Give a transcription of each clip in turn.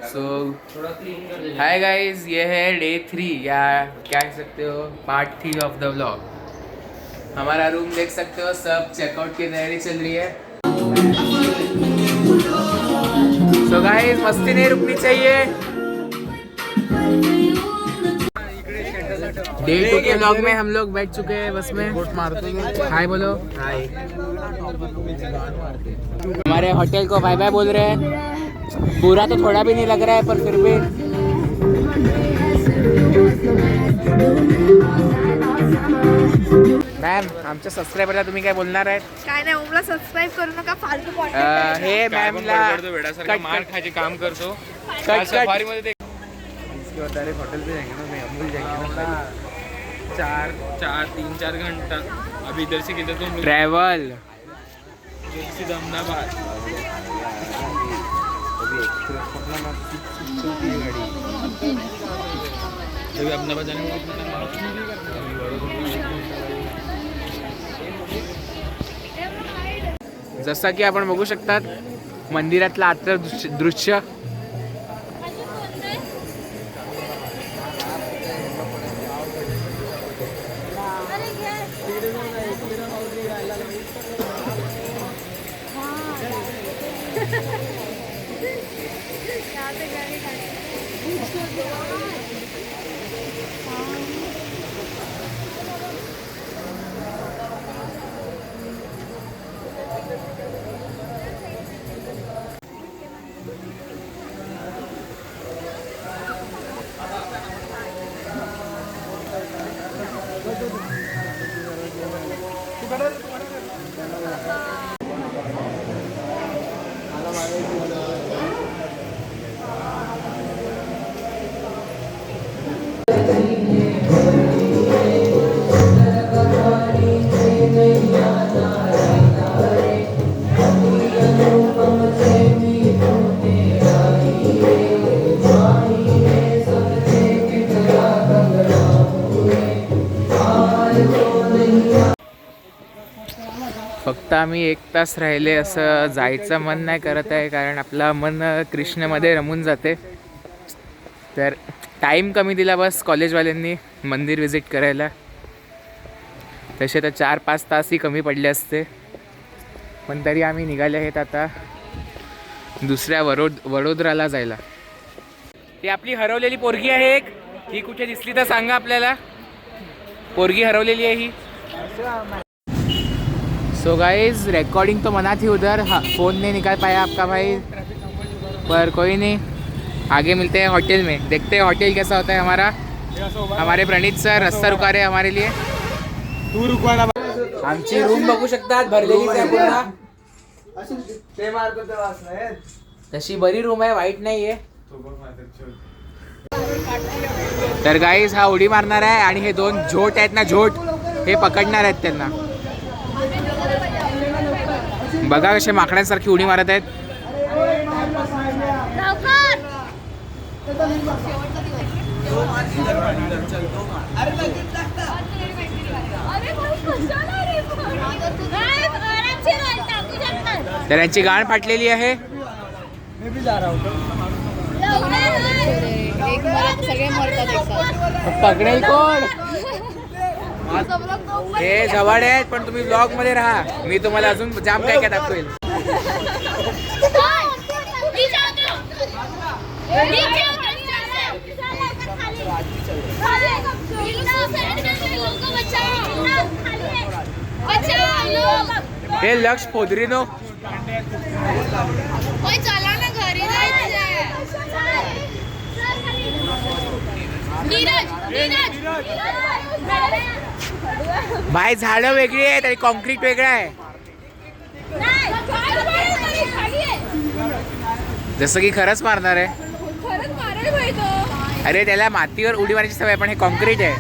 So hi guys, ये है day 3 या क्या कह सकते हो, पार्ट 3 ऑफ द व्लॉग। हमारा रूम देख सकते हो, सब चेकआउट की तैयारी चल रही है। सो गाइस, मस्ती नहीं रुकनी चाहिए। डे 2 के व्लॉग में हम लोग बैठ चुके हैं बस में। हाय बोलो। हाय। हमारे होटल को बाय बाय बोल रहे हैं। पूरा तो थोड़ा भी नहीं लग रहा है, पर फिर भी मॅम, आमच्या सबस्क्रायबरला तुम्ही काय बोलणार आहेत? काय नाही, ओमला सबस्क्राइब करू नका, फालतू हे मॅमला मार खायचे काम करतो। सफारी मध्ये ते इसके बाद डायरेक्ट होटल पे जाएंगे ना, मैं अमूल जाएंगे ना। 3-4 घंटा अभी इधर से किधर तुम ट्रैवल सीधा अहमदाबाद। अभी अहमदाबाद जाने में जसं की आपण बघू शकतात मंदिरातलं आतलं दृश्य। फक्त आम्ही 1 तास राहिले, असं जायचं मन नाही करत आहे, कारण आपलं मन कृष्णमध्ये रमून जाते। तर टाईम कमी दिला बस कॉलेजवाल्यांनी मंदिर व्हिजिट करायला। तसे तर 4-5 तासही कमी पडले असते, पण तरी आम्ही निघाले आहेत आता दुसऱ्या वडोदराला जायला। ती आपली हरवलेली पोरगी आहे एक, ही कुठे दिसली तर सांगा आपल्याला। पोरगी हरवलेली आहे ही। सो गाइज, रिकॉर्डिंग तो मना थी उधर, फ़ोन नहीं निकाल पाया आपका भाई, पर कोई नहीं, आगे मिलते हैं होटल में। देखते हैं होटल कैसा होता है हमारा। हमारे प्रणीत सर रास्ता रुका रहे हमारे लिए। आमची रूम बघू शकतात, भरलेली आहे पूर्ण। तशी बरी रूम आहे, वाईट नाही आहे। तर गाइज, हा उडी मारणार आहे आणि हे 2 झोट आहेत ना, झोट, हे पकडणार आहेत त्यांना। बघा कसे माकडांसारखी उडी मारत आहेत। तर यांची गाण फाटलेली आहे। पकडेल कोण? हे जवळ आहेत, पण तुम्ही ब्लॉग मध्ये राहा, मी तुम्हाला अजून जाम काय काय दाखवेल। हे लक्ष पोदरीनो, बाय झाडं वेगळी आहेत आणि कॉन्क्रीट वेगळं आहे। जसं की खरंच मारणार आहे। अरे त्याला मातीवर उडी मारायची सवय, पण हे कॉन्क्रीट आहे।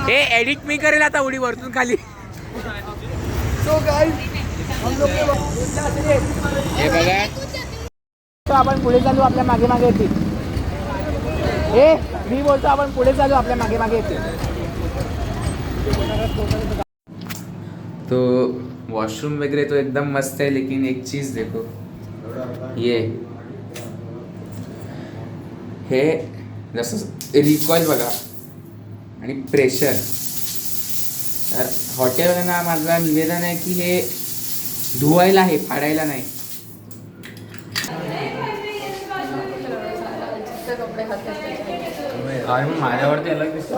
हे एडिट मी करेल आता, उडी वरतून खाली। हे बघा, आपण पुढे चालू, आपल्या मागे मागे येतील। हे मी बोलतो, आपण पुढे चालू, आपल्या मागे मागे येतील। तो वॉशरूम वगैरह तो एकदम मस्त है, लेकिन एक चीज़ देखो, ये हे जसं रिकॉईल बघा आणि प्रेशर. तर हॉटेलवाल्यांना माझं निवेदन आहे की हे धुवायला आहे, फाडायला नाही. माझ्यावरती अलग दिसतं.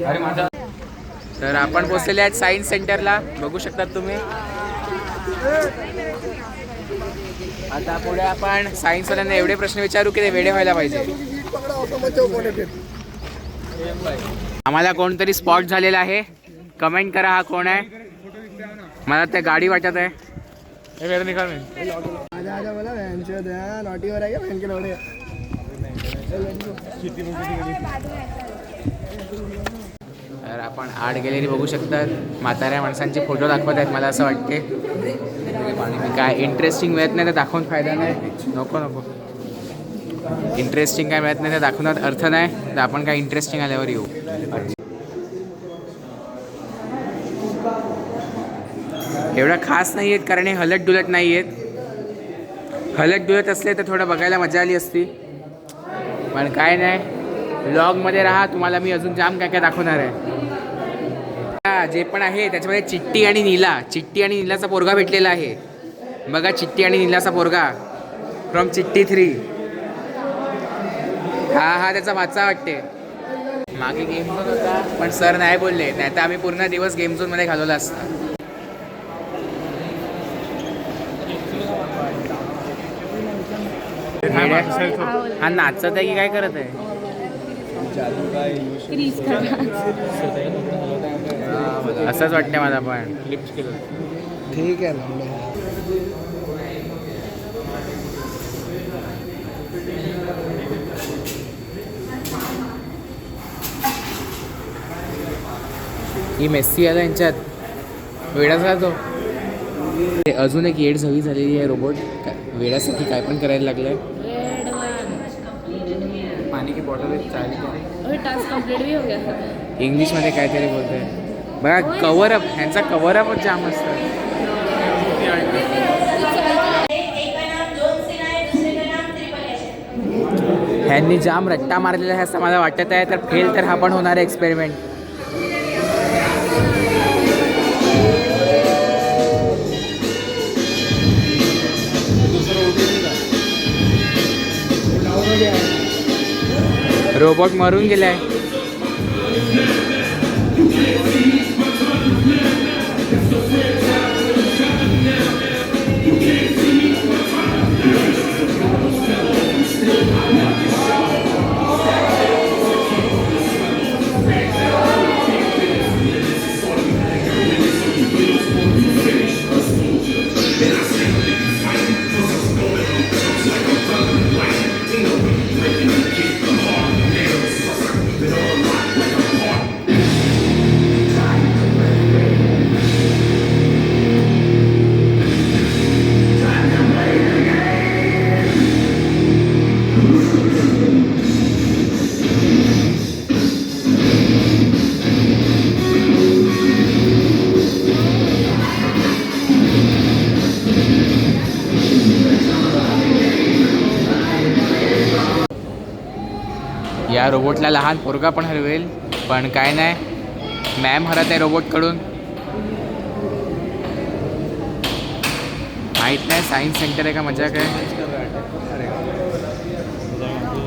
अरे माझा. तर आपण पोहोचलेले आहेत सायन्स सेंटरला, बघू शकतात तुम्ही. आता पुढे आपण सायन्सवाल्यांना एवढे प्रश्न विचारू की ते वेडे व्हायला पाहिजे. आम्हाला कोणतरी स्पॉट झालेला आहे, कमेंट करा हा कोण आहे. मला त्या गाडी वाटत आहे. तर आपण आर्ट गॅलरी बघू शकतात. म्हाताऱ्या माणसांचे फोटो दाखवत आहेत मला असं वाटते. काय इंटरेस्टिंग मिळत नाही तर दाखवून फायदा नाही. नको नको, इंटरेस्टिंग काय मिळत नाही तर दाखवण्यात अर्थ नाही. तर आपण काय इंटरेस्टिंग आल्यावर येऊ. एवढं खास नाही आहेत कारण हे हलत डुलत नाही आहेत. हलत डुलत असले तर थोडं बघायला मजा आली असती, पण काय नाही. व्लॉगमध्ये राहा, तुम्हाला मी अजून जाम काय काय दाखवणार आहे. जे पण आहे त्याच्यामध्ये चिट्टी आणि नीला, चिट्टी आणि नीलाचा पोरगा भेटलेला आहे बघा. चिट्टी आणि नीलाचा पोरगा फ्रॉम चिट्टी 3. हा त्याचा भाचा वाटते. मागे गेम झोन होता पण सर नाही बोलले, नाही तर आम्ही पूर्ण दिवस गेम झोनमध्ये घालवला असता. हा नाचत आहे की काय करत आहे. असंच वाटतं मला पण. ठीक आहे ना. ही मेस्सी आला यांच्यात वेडाचा तो. अजून एक येड झवी झालेली आहे रोबोट. वेड्यासाठी काय पण करायला लागलाय. पाणी की बॉटल टास्क कंप्लीट भी हो गया. इंग्लिशमध्ये काहीतरी बोलतोय बघा. कव्हरअप, ह्यांचा कव्हरअपच जाम असतं. ह्यांनी जाम रट्टा मारलेला आहे असं मला वाटत आहे. तर फेल तर हा पण होणार आहे एक्सपेरिमेंट. रोबोट मरून गेलाय. या रोबोटला लहान पोरगा पण हरवेल, पण काय नाही. मॅम हरत आहे रोबोटकडून. माहीत नाही सायन्स सेंटर आहे का मजा काय.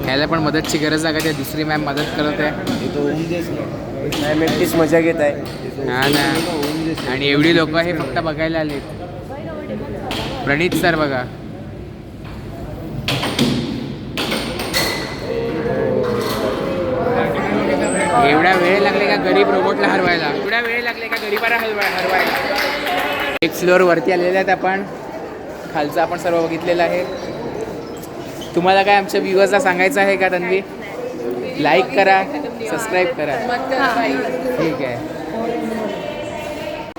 ह्याला पण मदतची गरज आहे. दुसरी मॅम मदत करत आहे. मॅम एकटीच मजा घेत आहे. हा ना. आणि एवढी लोक हे फक्त बघायला आलेत. प्रणीत सर बघा. एवढा वेळ लागले का गरीब रोबोटला हरवायला. एवढा वेळ लागले का गरीबाला हरवायला. एक फ्लोअर वरती आलेले आहेत आपण. खालचं आपण सर्व बघितलेलं आहे. तुम्हाला काय आमच्या व्ह्यूअर्सला सांगायचं आहे का तन्वी? लाईक करा, सबस्क्राईब करा. ठीक आहे.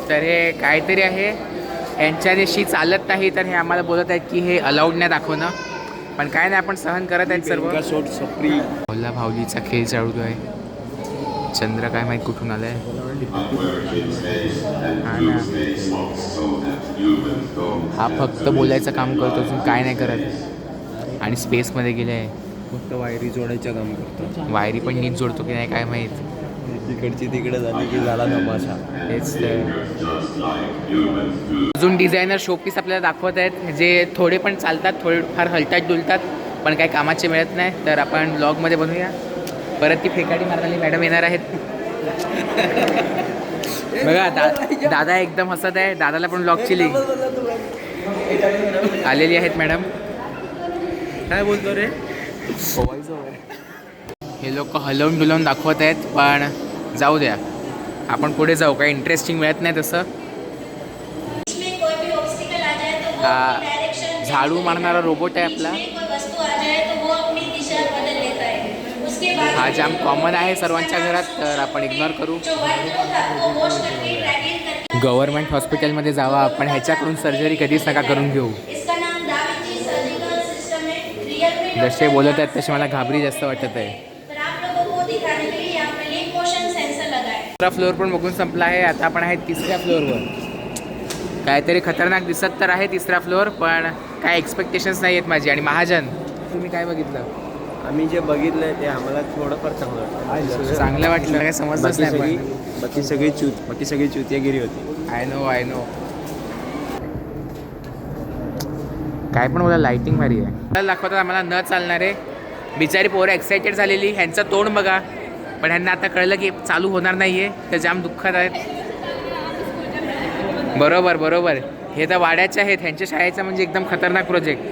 तर हे काहीतरी आहे, यांच्याशी चालत नाही. तर हे आम्हाला बोलत आहेत की हे अलाउड नाही दाखवणं, पण काय नाही, आपण सहन करत आहेत सर्व. भावला भावलीचा खेळ चालू आहे. चंद्र काय माहीत कुठून आलाय. हा ना. हा फक्त बोलायचं काम करतो, अजून काय नाही करत. आणि स्पेसमध्ये गेले आहे. फक्त वायरी जोडायचं काम करतो. वायरी पण नीट जोडतो की नाही काय माहीत. तिकडची तिकडे झाली की झाला तमाशा. तेच अजून डिझायनर शोपीस आपल्याला दाखवत आहेत, जे थोडे पण चालतात, थोडे फार हलतात डुलतात, पण काही कामाचे मिळत नाही. तर आपण ब्लॉगमध्ये बनवूया. परत ती फेकाडी मारणारी मॅडम येणार आहेत. बघा दादा एकदम हसत आहे. दादाला पण ब्लॉगची लिंक आलेली आहेत मॅडम. काय बोलतो रे? हे लोक हलवून डुलवून दाखवत आहेत, पण जाऊ द्या, आपण पुढे जाऊ. काही इंटरेस्टिंग मिळत नाही तसं. हा झाडू मारणारा रोबोट आहे आपला. हा जाम कॉमन आहे सर्वांच्या घरात, तर आपण इग्नोर करू. गव्हर्नमेंट हॉस्पिटलमध्ये जावा, आपण ह्याच्याकडून सर्जरी कधीच नका करून घेऊ. जसे बोलत आहेत तसे मला घाबरी जास्त वाटत आहे. दुसरा फ्लोअर पण बघून संपला आहे. आता आपण आहे तिसऱ्या फ्लोअरवर. काहीतरी खतरनाक दिसत तर आहे तिसरा फ्लोअर, पण काय एक्सपेक्टेशन्स नाही आहेत माझी. आणि महाजन, तुम्ही काय बघितलं? आम्ही जे बघितलंय ते आम्हाला थोडंफार चांगलं वाटलं. चांगलं वाटलं, काय समजलंच नाही. पण बाकी सगळी चुतियागिरी होती. आय नो काय पण बोला, लाइटिंग भारी आहे. दाखवतात आम्हाला न चालणारे बिचारी पोरं एक्सायटेड झालेली. ह्यांचं तोंड बघा, पण ह्यांना आता कळलं की चालू होणार नाही आहे, तर जाम दुःखात आहेत. बरोबर हे तर वाड्याचे आहेत, ह्यांच्या शाळेचा म्हणजे एकदम खतरनाक प्रोजेक्ट.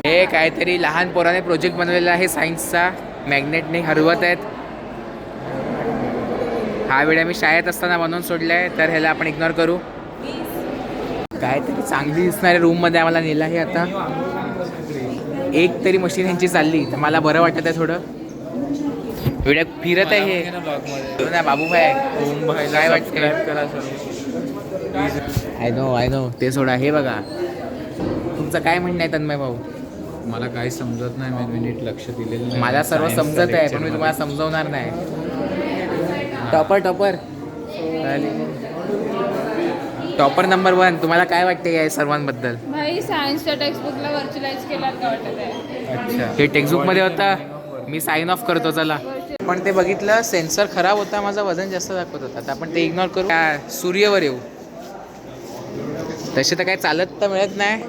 हे काहीतरी लहान पोराने प्रोजेक्ट बनवलेला आहे सायन्सचा. मॅग्नेटने हरवत आहेत. हा व्हिडिओ मी शाळेत असताना बनवून सोडला आहे, तर ह्याला आपण इग्नोर करू. काहीतरी चांगली दिसणाऱ्या रूममध्ये आम्हाला नेलं आहे. आता एक तरी मशीन ह्यांची चालली तर मला बरं वाटत आहे थोडं. व्हिडिओ फिरत आहे हे ना बाबूभाई, काय वाटतं? आय नो ते सोडा. हे बघा, तुमचं काय म्हणणं आहे तन्मय भाऊ? मला काही समजत नाही, मी नीट लक्ष दिलेलं नाही. मला सर्व समजत आहे, पण मी तुम्हाला समजवणार नाही. टॉपर नंबर 1, तुम्हाला काय वाटते या सर्वांबद्दल? भाई सायन्सच्या टेक्स्टबुकला व्हर्च्युअलाइज केल्यात का वाटत आहे? अच्छा, हे टेक्स्टबुकमध्ये होता. मी साइन ऑफ करतो चला. पण ते बघितलं, सेन्सर खराब होता, माझं वजन जास्त दाखवत होता. आता आपण ते इग्नोर करू. सूर्यवर येऊ. तसे तर काय चालत तर मिळत नाही,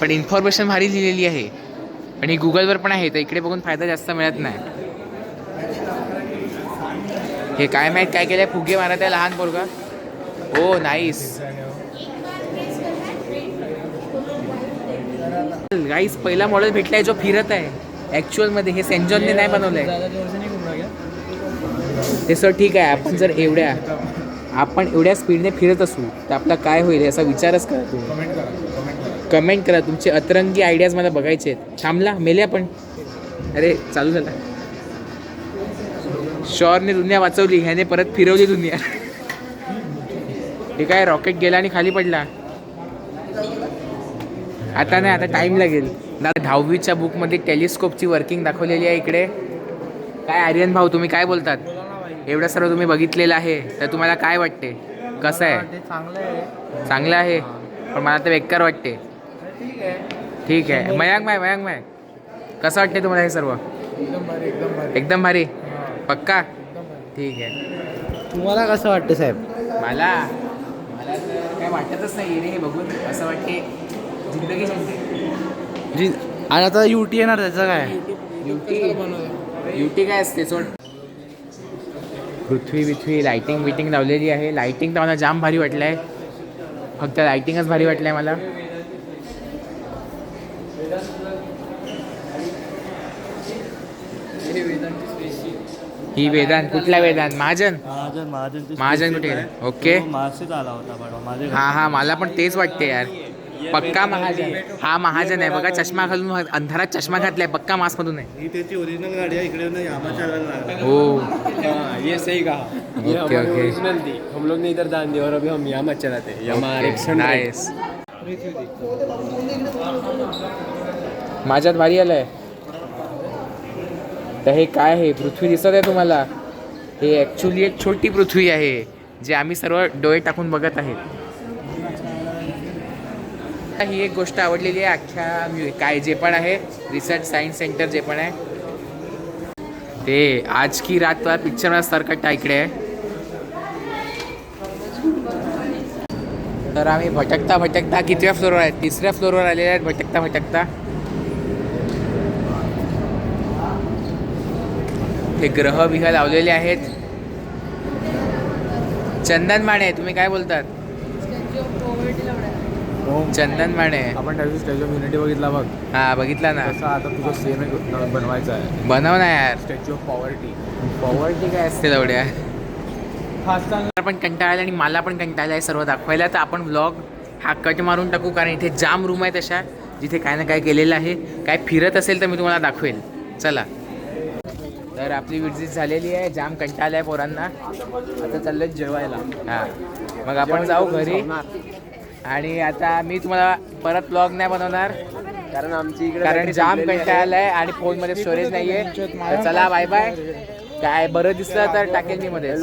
पण इन्फॉर्मेशन भारी लिहिलेली आहे. पण ही गुगलवर पण आहे, तर इकडे बघून फायदा जास्त मिळत नाही. हे काय माहीत काय केलंय, फुगे मारत आहे लहान पोरगा. ओ नाईस गाईस, पहिला मॉडेल भेटलाय जो फिरत आहे ॲक्च्युअलमध्ये. हे सेंट जॉनने नाही बनवलंय. ते सर ठीक आहे, आपण एवढ्या स्पीडने फिरत असू तर आपला काय होईल याचा विचारच करा. तुम्ही कमेंट करा, तुमचे अतरंगी आयडियाज मला बघायचे आहेत. थांबला मेले आपण. अरे चालू झाला. शॉरने दुनिया वाचवली, ह्याने परत फिरवली दुनिया. हे काय, रॉकेट गेला आणि खाली पडला. आता नाही, आता टाईम लागेल. 10वीच्या बुकमध्ये टेलिस्कोपची वर्किंग दाखवलेली आहे इकडे. काय आर्यन भाऊ, तुम्ही काय बोलतात? एवढं सर्व तुम्ही बघितलेलं आहे, तर तुम्हाला काय वाटते? कसं आहे? चांगलं आहे, पण मला तर बेकार वाटते. ठीक आहे. मयांक माय कसं वाटते तुम्हाला हे सर्व? एकदम भारी. पक्का? ठीक आहे. तुम्हाला कसं वाटतं साहेब? मला तर काय वाटतच नाही रे हे बघून. असं वाटते जिंदगी जी. आणि आता UT येणार, त्याचं काय? युटी काय असते सोड. पृथ्वी लायटिंग लावलेली आहे. लायटिंग तर मला जाम भारी वाटलं आहे. फक्त लायटिंगच भारी वाटलं आहे मला. ही वेदांत, कुठला वेदांत? महाजन कुठे गेला? ओके, हा मला पण तेच वाटते यार. पक्का महाजन. हा महाजन आहे बघा, चष्मा घालून, अंधारात चष्मा घातलाय. पक्का मास्क मधून आहे. ही त्याची ओरिजिनल गाडी आहे. इकडे हो, ये सही कहा. ओके ओरिजिनल थी. हम लोग ने इधर दान दिया और अभी हम यामा चलाते हैं. Yamaha RX-100. नाईस. माझ्यात भारी आलंय. तर हे काय आहे, पृथ्वी दिसत आहे तुम्हाला? हे ॲक्च्युली एक छोटी पृथ्वी आहे जे आम्ही सर्व डोळे टाकून बघत आहेत. ही एक गोष्ट आवडलेली आहे अख्ख्या काय जे पण आहे रिसर्च सायन्स सेंटर जे पण आहे ते आज की रात पिक्चर सारखं इकडे आहे. तर आम्ही भटकता भटकता कितव्या फ्लोअरवर आहे? 3ऱ्या फ्लोअरवर आलेले आहेत भटकता भटकता. हे ग्रह बिह लावलेले आहेत. चंदन माने, तुम्ही काय बोलतात? चंदन माने, आपण त्या स्टॅच्यू ऑफ युनिटी बघितला बघ. हा बघितला ना. तसा आता तुझं सेम बनवायचा आहे. बनव ना यार. Statue of poverty. पॉवर्टी काय असते तेवढ्या? फास्ट पण कंटाळा आणि मला पण कंटाळा आहे सर्व दाखवायला. तर आपण व्लॉग हा कट मारून टाकू कारण इथे जाम रूम आहेत अशा जिथे काय ना काय केलेलं आहे. काय फिरत असेल तर मी तुम्हाला दाखवेल. चला. तर आपली विजिट झालेली आहे. जाम कंटाळा आहे पोरांना. आता चाललंय जेवायला. हां, मग आपण जाऊ घरी. आणि आता मी तुम्हाला परत व्लॉग नाही बनवणार कारण आमची इकडे कारण जाम कंटाळा आहे आणि फोनमध्ये स्टोरेज नाही आहे. तर चला बाय बाय. काय बरं दिसलं तर टाकेल मी मध्ये.